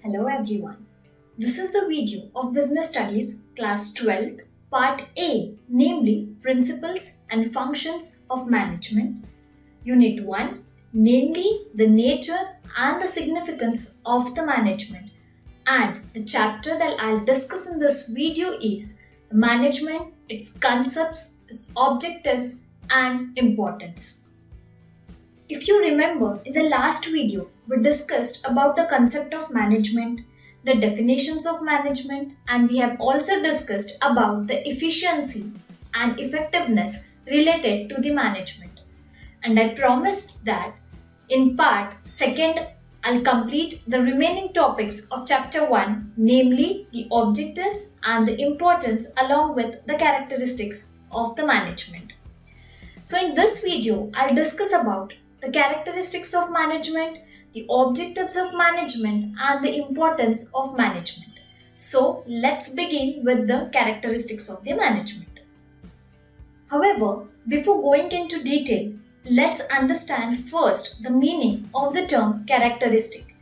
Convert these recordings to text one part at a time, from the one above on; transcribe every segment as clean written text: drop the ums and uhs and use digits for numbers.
Hello everyone. This is the video of Business Studies Class 12th Part A, namely Principles and Functions of Management, Unit 1, namely the nature and the significance of the management. And the chapter that I'll discuss in this video is management, its concepts, its objectives and importance. If you remember, in the last video, we discussed about the concept of management, the definitions of management, and we have also discussed about the efficiency and effectiveness related to the management. And I promised that in part second, I'll complete the remaining topics of chapter 1, namely the objectives and the importance along with the characteristics of the management. So in this video, I'll discuss about the characteristics of management, the objectives of management, and the importance of management. So let's begin with the characteristics of the management. However, before going into detail, let's understand first the meaning of the term characteristic.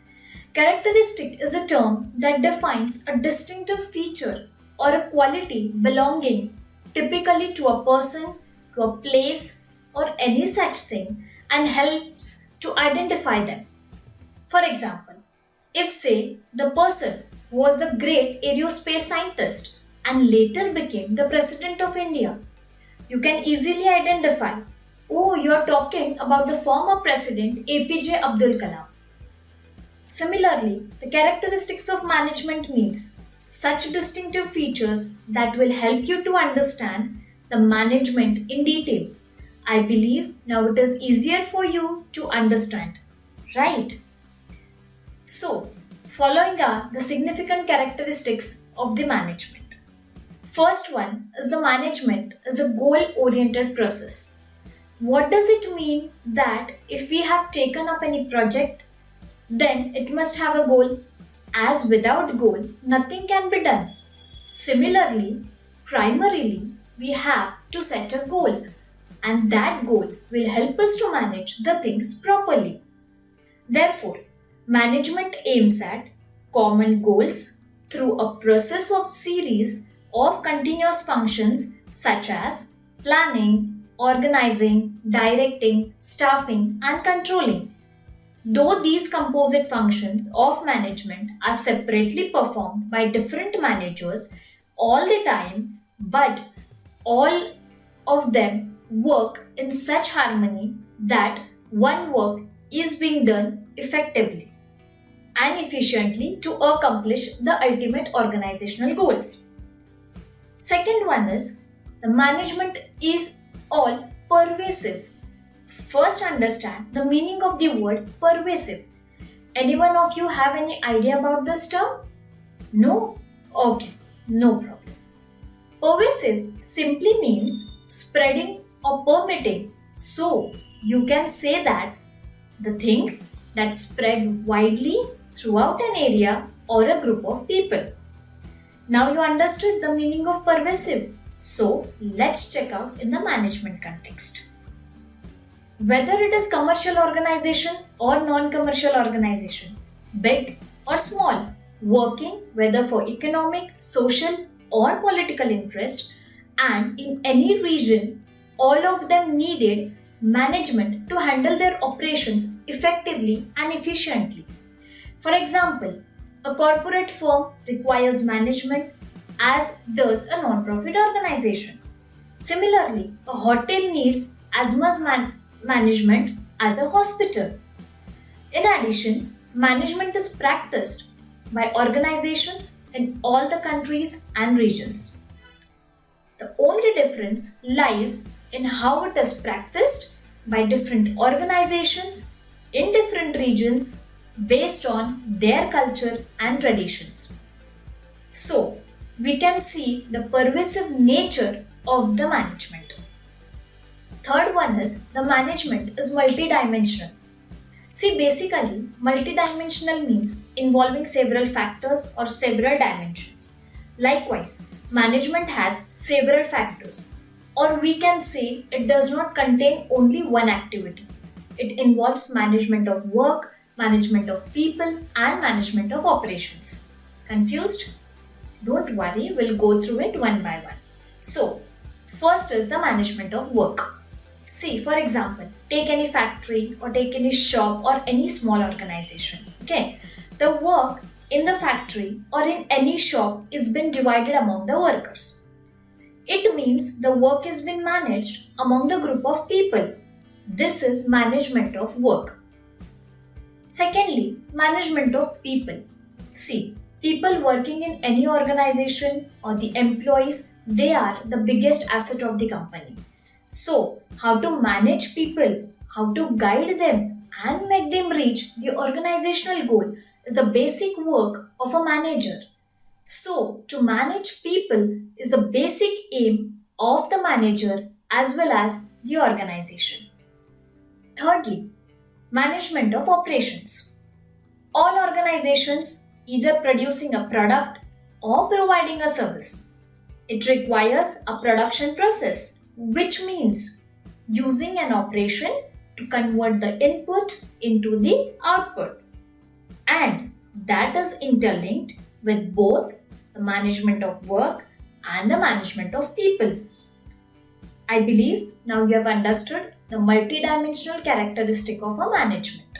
Characteristic is a term that defines a distinctive feature or a quality belonging typically to a person, to a place, or any such thing, and helps to identify them. For example, if say the person was the great aerospace scientist and later became the President of India, you can easily identify, oh, you are talking about the former President APJ Abdul Kalam. Similarly, the characteristics of management means such distinctive features that will help you to understand the management in detail. I believe now it is easier for you to understand, right? So, following are the significant characteristics of the management. First one is the management is a goal-oriented process. What does it mean that if we have taken up any project, then it must have a goal, as without goal, nothing can be done. Similarly, primarily, we have to set a goal, and that goal will help us to manage the things properly. Therefore, management aims at common goals through a process of series of continuous functions such as planning, organizing, directing, staffing, and controlling. Though these composite functions of management are separately performed by different managers all the time, but all of them work in such harmony that one work is being done effectively and efficiently to accomplish the ultimate organizational goals. Second one is the management is all pervasive. First understand the meaning of the word pervasive. Anyone of you have any idea about this term? No? Okay, no problem. Pervasive simply means spreading or permitting. So, you can say that the thing that spread widely throughout an area or a group of people. Now you understood the meaning of pervasive. So, let's check out in the management context. Whether it is commercial organization or non-commercial organization, big or small, working whether for economic, social or political interest, and in any region, all of them needed management to handle their operations effectively and efficiently. For example, a corporate firm requires management as does a non-profit organization. Similarly, a hotel needs as much management as a hospital. In addition, management is practiced by organizations in all the countries and regions. The only difference lies in how it is practiced by different organizations in different regions based on their culture and traditions. So, we can see the pervasive nature of the management. Third one is the management is multidimensional. See, basically, multidimensional means involving several factors or several dimensions. Likewise, management has several factors, or we can say it does not contain only one activity. It involves management of work, management of people and management of operations. Confused? Don't worry, we'll go through it one by one. So, first is the management of work. See, for example, take any factory or take any shop or any small organization. Okay, the work in the factory or in any shop is been divided among the workers. It means the work is being managed among the group of people. This is management of work. Secondly, management of people. See, people working in any organization or the employees, they are the biggest asset of the company. So, how to manage people, how to guide them and make them reach the organizational goal is the basic work of a manager. So, to manage people is the basic aim of the manager as well as the organization. Thirdly, management of operations. All organizations either producing a product or providing a service. It requires a production process, which means using an operation to convert the input into the output. And that is interlinked with both the management of work and the management of people. I believe now you have understood the multidimensional characteristic of a management.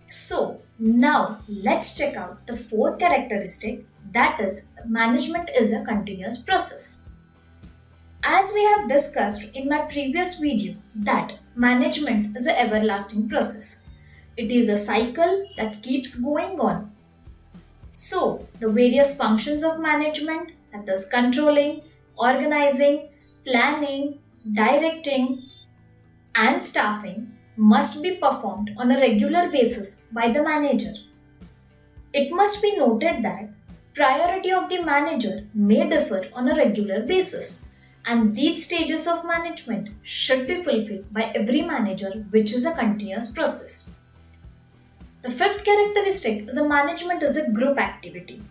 So, now let's check out the fourth characteristic, that is, management is a continuous process. As we have discussed in my previous video that management is an everlasting process. It is a cycle that keeps going on. So, the various functions of management, that is controlling, organizing, planning, directing, and staffing must be performed on a regular basis by the manager. It must be noted that priority of the manager may differ on a regular basis, and these stages of management should be fulfilled by every manager, which is a continuous process. The fifth characteristic is a management is a group activity.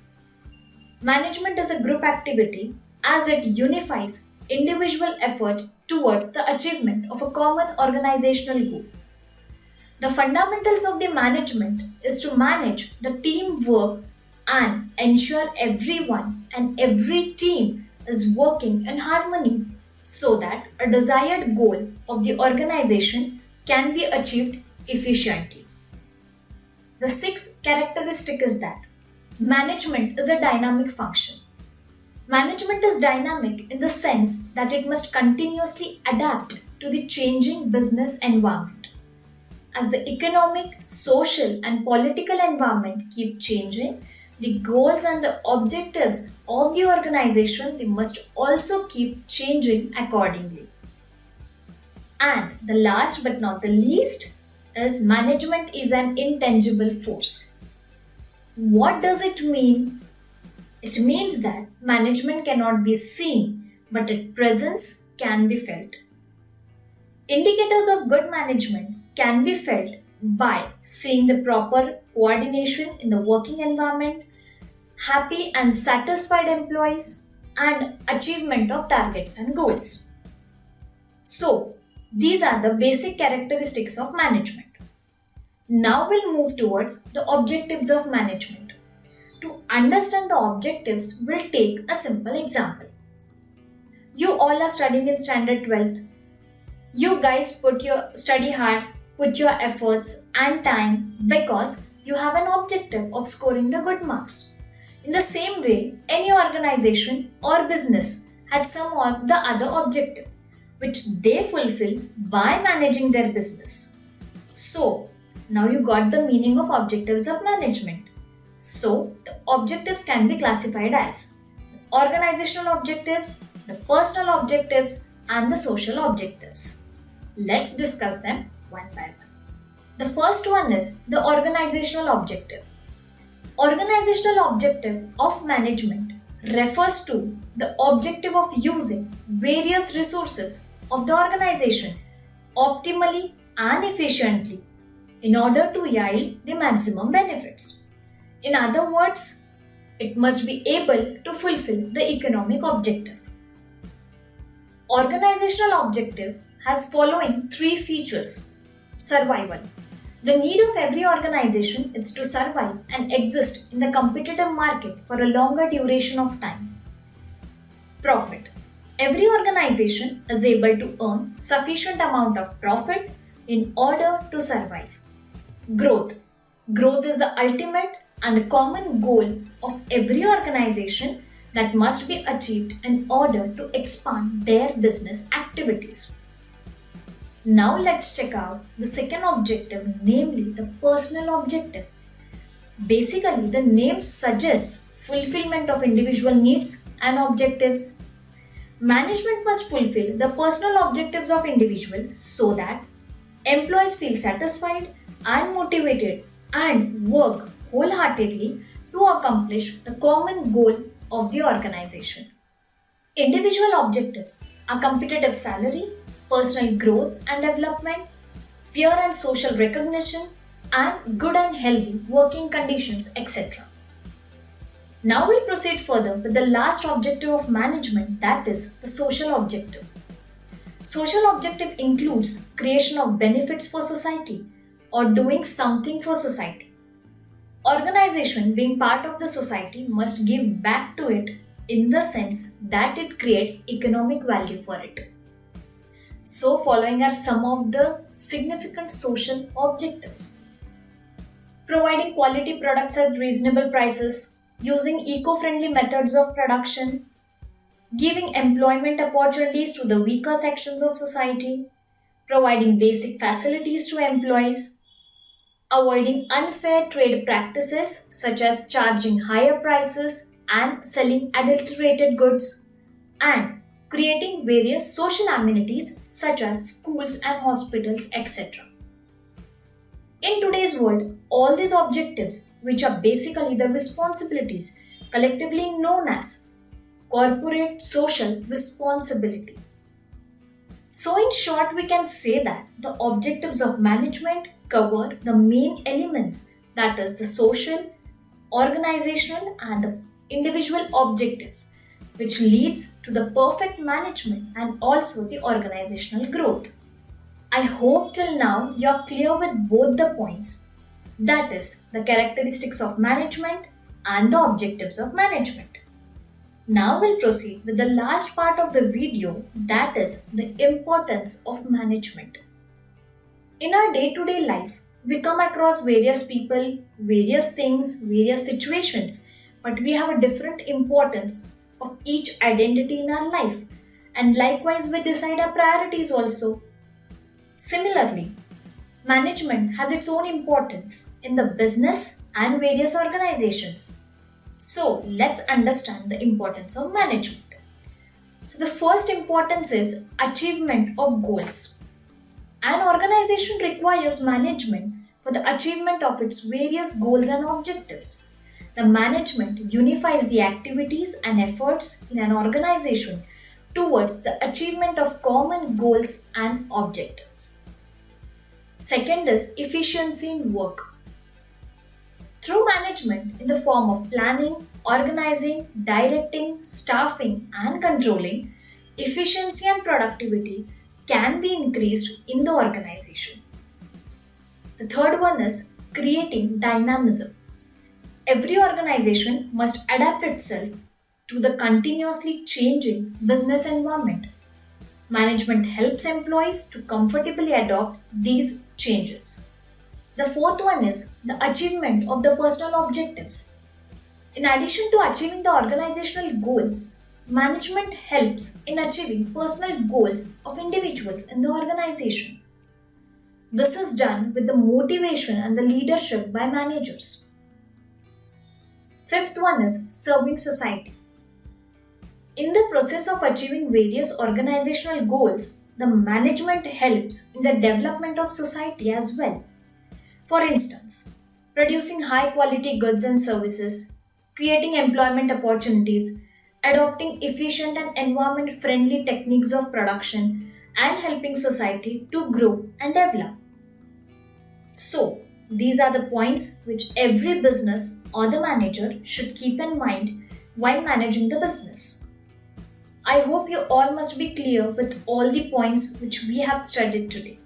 Management is a group activity as it unifies individual effort towards the achievement of a common organizational goal. The fundamentals of the management is to manage the teamwork and ensure everyone and every team is working in harmony so that a desired goal of the organization can be achieved efficiently. The sixth characteristic is that management is a dynamic function. Management is dynamic in the sense that it must continuously adapt to the changing business environment. As the economic, social, and political environment keep changing, the goals and the objectives of the organization they must also keep changing accordingly. And the last but not the least is management is an intangible force. What does it mean? It means that management cannot be seen, but its presence can be felt. Indicators of good management can be felt by seeing the proper coordination in the working environment, happy and satisfied employees, and achievement of targets and goals. So, these are the basic characteristics of management. Now we'll move towards the objectives of management. To understand the objectives, we'll take a simple example. You all are studying in standard 12th. You guys study hard, put your efforts and time because you have an objective of scoring the good marks. In the same way, any organization or business had some or the other objective which they fulfill by managing their business. So, now you got the meaning of objectives of management. So, the objectives can be classified as organizational objectives, the personal objectives, and the social objectives. Let's discuss them one by one. The first one is the organizational objective. Organizational objective of management refers to the objective of using various resources of the organization optimally and efficiently in order to yield the maximum benefits. In other words, it must be able to fulfill the economic objective. Organizational objective has following three features: survival. The need of every organization is to survive and exist in the competitive market for a longer duration of time. Profit. Every organization is able to earn sufficient amount of profit in order to survive. Growth. Growth is the ultimate and the common goal of every organization that must be achieved in order to expand their business activities. Now let's check out the second objective, namely the personal objective. Basically, the name suggests fulfillment of individual needs and objectives. Management must fulfill the personal objectives of individuals so that employees feel satisfied and motivated and work wholeheartedly to accomplish the common goal of the organization. Individual objectives are competitive salary, personal growth and development, peer and social recognition, and good and healthy working conditions, etc. Now we'll proceed further with the last objective of management, that is the social objective. Social objective includes creation of benefits for society or doing something for society. Organization being part of the society must give back to it in the sense that it creates economic value for it. So following are some of the significant social objectives. Providing quality products at reasonable prices, using eco-friendly methods of production, giving employment opportunities to the weaker sections of society, providing basic facilities to employees, avoiding unfair trade practices such as charging higher prices and selling adulterated goods, and creating various social amenities such as schools and hospitals, etc. In today's world, all these objectives, which are basically the responsibilities collectively known as corporate social responsibility. So in short, we can say that the objectives of management cover the main elements, that is the social, organizational and the individual objectives, which leads to the perfect management and also the organizational growth. I hope till now you are clear with both the points, that is the characteristics of management and the objectives of management. Now we'll proceed with the last part of the video, that is the importance of management. In our day-to-day life, we come across various people, various things, various situations, but we have a different importance of each identity in our life, and likewise we decide our priorities also. Similarly, management has its own importance in the business and various organizations. So let's understand the importance of management. So the first importance is achievement of goals. An organization requires management for the achievement of its various goals and objectives. The management unifies the activities and efforts in an organization towards the achievement of common goals and objectives. Second is efficiency in work. Through management in the form of planning, organizing, directing, staffing and controlling, efficiency and productivity can be increased in the organization. The third one is creating dynamism. Every organization must adapt itself to the continuously changing business environment. Management helps employees to comfortably adopt these changes. The fourth one is the achievement of the personal objectives. In addition to achieving the organizational goals, management helps in achieving personal goals of individuals in the organization. This is done with the motivation and the leadership by managers. Fifth one is serving society. In the process of achieving various organizational goals, the management helps in the development of society as well. For instance, producing high quality goods and services, creating employment opportunities, adopting efficient and environment friendly techniques of production, and helping society to grow and develop. So, these are the points which every business or the manager should keep in mind while managing the business. I hope you all must be clear with all the points which we have studied today.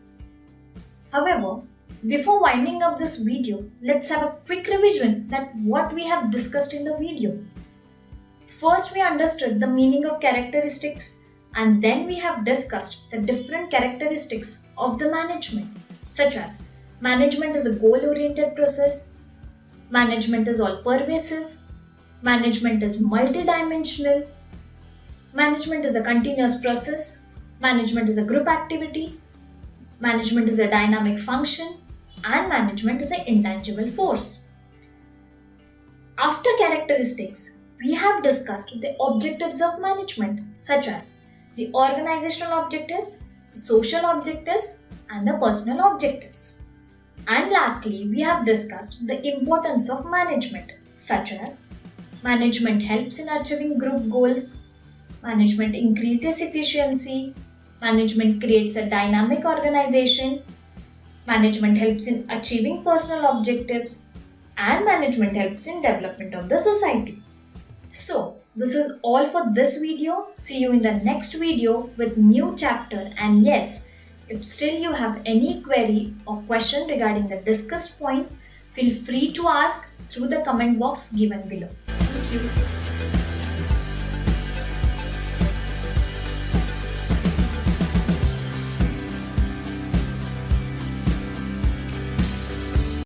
However, Before winding up this video, let's have a quick revision that what we have discussed in the video. First, we understood the meaning of characteristics, and then we have discussed the different characteristics of the management, such as management is a goal-oriented process, management is all pervasive, management is multidimensional, management is a continuous process, management is a group activity, management is a dynamic function, and management is an intangible force. After characteristics, we have discussed the objectives of management, such as the organizational objectives, the social objectives, and the personal objectives. And lastly, we have discussed the importance of management, such as management helps in achieving group goals, management increases efficiency, management creates a dynamic organization, management helps in achieving personal objectives, and management helps in development of the society. So, this is all for this video. See you in the next video with new chapter. And yes, if still you have any query or question regarding the discussed points, feel free to ask through the comment box given below. Thank you.